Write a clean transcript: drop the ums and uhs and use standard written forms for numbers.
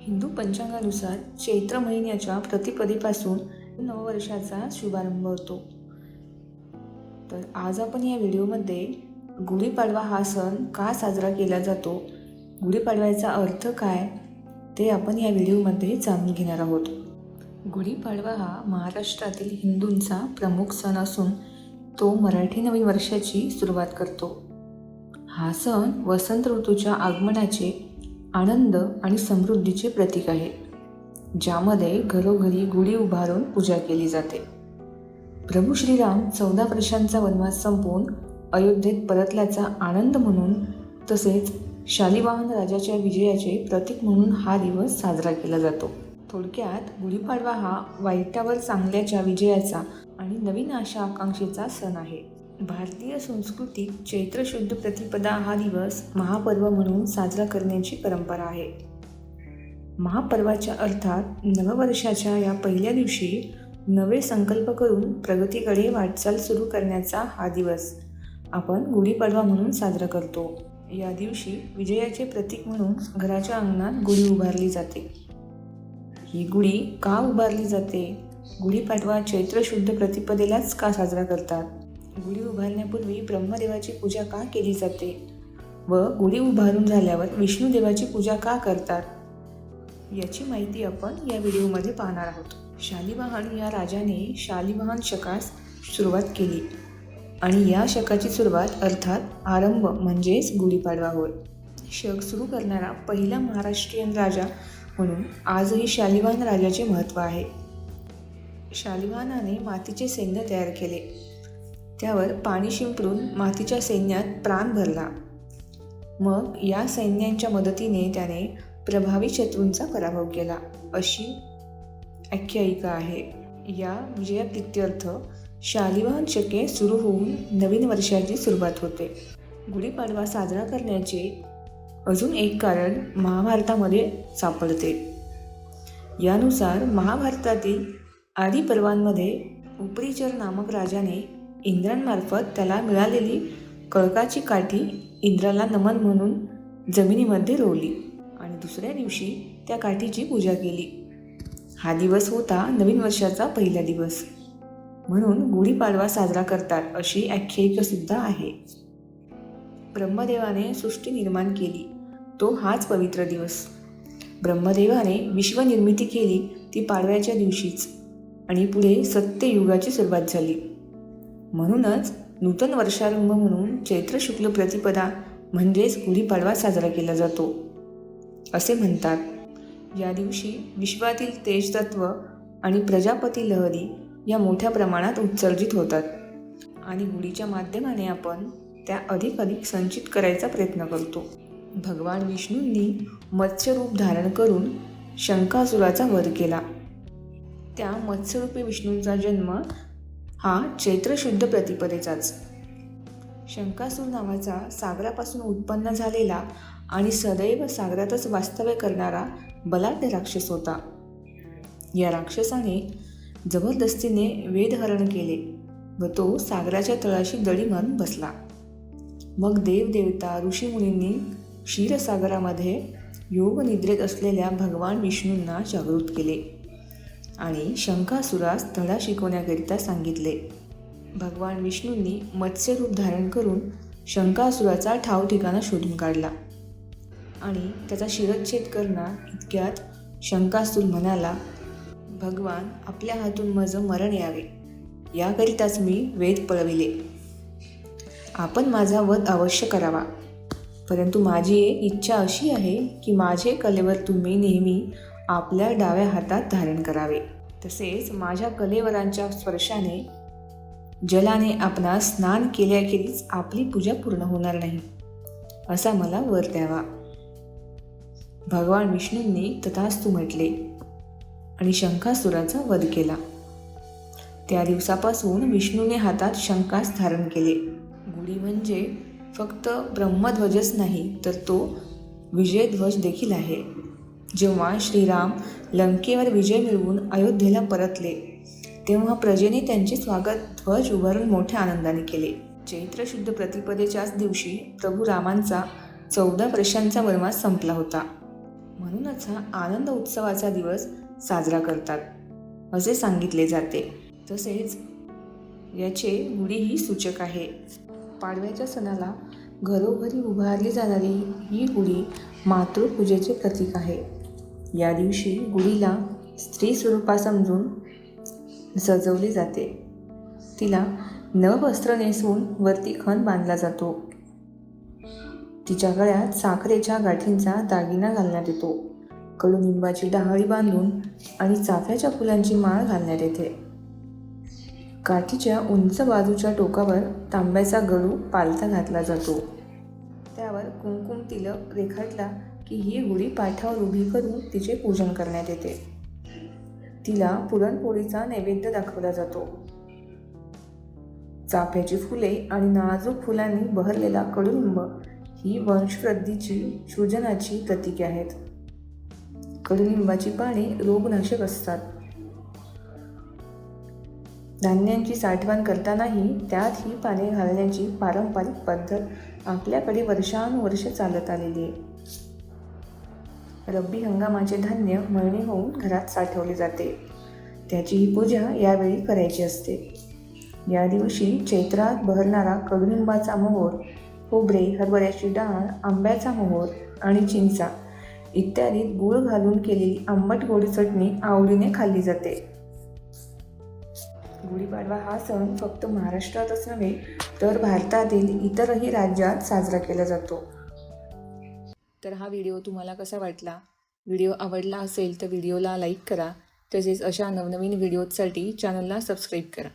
हिंदू पंचांगानुसार चैत्र महिन्याच्या प्रतिपदेपासून नववर्षाचा शुभारंभ होतो. तर आज आपण या व्हिडिओमध्ये गुढीपाडवा हा सण का साजरा केला जातो, गुढीपाडव्याचा अर्थ काय, ते आपण या व्हिडिओमध्ये जाणून घेणार आहोत. गुढीपाडवा हा महाराष्ट्रातील हिंदूंचा प्रमुख सण असून तो मराठी नवीन वर्षाची सुरुवात करतो. हा सण वसंत ऋतूच्या आगमनाचे, आनंद आणि समृद्धीचे प्रतीक आहे, ज्यामध्ये घरोघरी गुढी उभारून पूजा केली जाते. प्रभू श्रीराम 14 वर्षांचा वनवास संपवून अयोध्येत परतल्याचा आनंद म्हणून, तसेच शालिवाहन राजाच्या विजयाचे प्रतीक म्हणून हा दिवस साजरा केला जातो. थोडक्यात गुढीपाडवा हा वाईटावर चांगल्याच्या विजयाचा आणि नवीन आशा आकांक्षेचा सण आहे. भारतीय संस्कृतीत चैत्र शुद्ध प्रतिपदा हा दिवस महापर्व म्हणून साजरा करण्याची परंपरा आहे. महापर्वाच्या अर्थात नववर्षाच्या या पहिल्या दिवशी नवे संकल्प करून प्रगतीकडे वाटचाल सुरू करण्याचा हा दिवस आपण गुढीपाडवा म्हणून साजरा करतो. या दिवशी विजयाचे प्रतीक म्हणून घराच्या अंगणात गुढी उभारली जाते. ही गुढी का उभारली जाते? गुढीपाडवा चैत्र शुद्ध प्रतिपदेलाच का साजरा करतात? गुढी उभारण्यापूर्वी ब्रह्मदेवाची पूजा का केली जाते व गुढी उभारून झाल्यावर विष्णुदेवाची पूजा का करतात, याची माहिती आपण या व्हिडिओमध्ये पाहणार आहोत. शालिवाहन या राजाने शालिवाहन शकास सुरुवात केली आणि या शकाची सुरुवात अर्थात आरंभ म्हणजेच गुढीपाडवा होय. शक सुरू करणारा पहिला महाराष्ट्रीयन राजा म्हणून आजही शालिवाहन राजाचे महत्त्व आहे. शालिवाहनाने मातीचे सैन्य तयार केले, त्यावर पाणी शिंपडून मातीच्या सैन्यात प्राण भरला. मग या सैन्यांच्या मदतीने त्याने प्रभावी शत्रूंचा पराभव केला, अशी आख्यायिका आहे. या विजयाप्रित्यर्थ शालिवाहन शके सुरू होऊन नवीन वर्षाची सुरुवात होते. गुढीपाडवा साजरा करण्याचे अजून एक कारण महाभारतामध्ये सापडते. यानुसार महाभारतातील आदी पर्वांमध्ये उपरीचर नामक राजाने इंद्रांमार्फत त्याला मिळालेली कळकाची काठी इंद्राला नमन म्हणून जमिनीमध्ये रोवली आणि दुसऱ्या दिवशी त्या काठीची पूजा केली. हा दिवस होता नवीन वर्षाचा पहिला दिवस, म्हणून गुढीपाडवा साजरा करतात, अशी आख्यायिका सुद्धा आहे. ब्रह्मदेवाने सृष्टी निर्माण केली तो हाच पवित्र दिवस. ब्रह्मदेवाने विश्वनिर्मिती केली ती पाडव्याच्या दिवशीच आणि पुढे सत्ययुगाची सुरुवात झाली. म्हणूनच नूतन वर्षारंभ म्हणून चैत्र शुक्ल प्रतिपदा म्हणजेच गुढीपाडवा साजरा केला जातो असे म्हणतात. या दिवशी विश्वातील तेजतत्व आणि प्रजापती लहरी या मोठ्या प्रमाणात उत्सर्जित होतात आणि गुढीच्या माध्यमाने आपण त्या अधिक संचित करायचा प्रयत्न करतो. भगवान विष्णूंनी मत्स्यरूप धारण करून शंकासुराचा वध केला. त्या मत्स्यरूपी विष्णूंचा जन्म हा चैत्र शुद्ध प्रतिपदेचाच. शंकासूर नावाचा सागरापासून उत्पन्न झालेला आणि सदैव सागरातच वास्तव्य करणारा बलाढ्य राक्षस होता. या राक्षसाने जबरदस्तीने वेदहरण केले व तो सागराच्या तळाशी दडी मारून बसला. मग देवदेवता ऋषीमुनींनी क्षीरसागरामध्ये योगनिद्रेत असलेल्या भगवान विष्णूंना जागृत केले आणि शंकासुरास धडा शिकवण्याकरिता सांगितले. भगवान विष्णूंनी मत्स्यरूप धारण करून शंकासुराचा ठाव ठिकाणा शोधून काढला आणि त्याचा शिरच्छेद करणार इतक्यात शंकासूर म्हणाला, भगवान, आपल्या हातून माझं मरण यावे याकरिताच मी वेद पळविले. आपण माझा वध अवश्य करावा, परंतु माझी एक इच्छा अशी आहे की माझे कलेवर तुम्ही नेहमी आपल्या डाव्या हातात धारण करावे. तसेच माझ्या कलेवरांच्या स्पर्शाने जलाने आपणास स्नान केल्याखेरीज आपली पूजा पूर्ण होणार नाही, असा मला वर द्यावा. भगवान विष्णूंनी तथास्तु म्हटले आणि शंकासुराचा वध केला. त्या दिवसापासून विष्णूने हातात शंकास धारण केले. गुढी म्हणजे फक्त ब्रह्मध्वजच नाही, तर तो विजयध्वज देखील आहे. जेव्हा श्रीराम लंकेवर विजय मिळवून अयोध्येला परतले तेव्हा प्रजेने त्यांचे स्वागत ध्वज उभारून मोठ्या आनंदाने केले. चैत्र शुद्ध प्रतिपदेच्याच दिवशी प्रभू रामांचा 14 वर्षांचा वनवास संपला होता. म्हणूनच हा आनंद उत्सवाचा दिवस साजरा करतात असे सांगितले जाते. तसेच याचे गुढी सूचक आहे. पाडव्याच्या सणाला घरोघरी उभारली जाणारी ही गुढी मातृपूजेचे प्रतीक आहे. या दिवशी गुढीला स्त्री स्वरूपा समजून सजवले जाते. तिला नववस्त्र नेसवून वरती खण बांधला जातो. तिच्या गळ्यात साखरेच्या गाठींचा दागिना घालण्यात येतो. कडुनिंबाची डहाळी बांधून आणि चाफ्याच्या फुलांची माळ घालण्यात येते. काठीच्या उंच बाजूच्या टोकावर तांब्याचा गडू पालथा घातला जातो. त्यावर कुंकुम तिलक रेखाटला की ही गुढी पाठावर उभी करून तिचे पूजन करण्यात येते. तिला पुरणपोळीचा नैवेद्य दाखवला जातो. चाफ्याची फुले आणि नाजूक फुलांनी बहरलेला कडुलिंब ही वंशवृद्धीची सृजनाची प्रतीके आहेत. कडुलिंबाची पाने रोगनाशक असतात. धान्यांची साठवण करतानाही त्यात ही पाने घालण्याची पारंपरिक पद्धत आपल्याकडे वर्षानुवर्षे चालत आलेली आहे. रब्बी हंगामाचे धान्य मळणी होऊन घरात साठवले जाते. त्याची ही पूजा यावेळी करायची असते. या दिवशी चैत्रात बहरणारा कडुलिंबाचा मोहोर, खोबरे, हरभऱ्याची डाळ, आंब्याचा मोहोर आणि चिंचा इत्यादीत गूळ घालून केलेली आंबट गोड चटणी आवडीने खाल्ली जाते. गुढीपाडवा हा सण फक्त महाराष्ट्रातच नव्हे तर भारतातील इतरही राज्यात साजरा केला जातो. तर हा व्हिडिओ तुम्हाला कसा वाटला? व्हिडिओ आवडला असेल तर व्हिडिओला लाईक करा. तसेच अशा नवनवीन व्हिडिओसाठी चॅनलला सबस्क्राईब करा.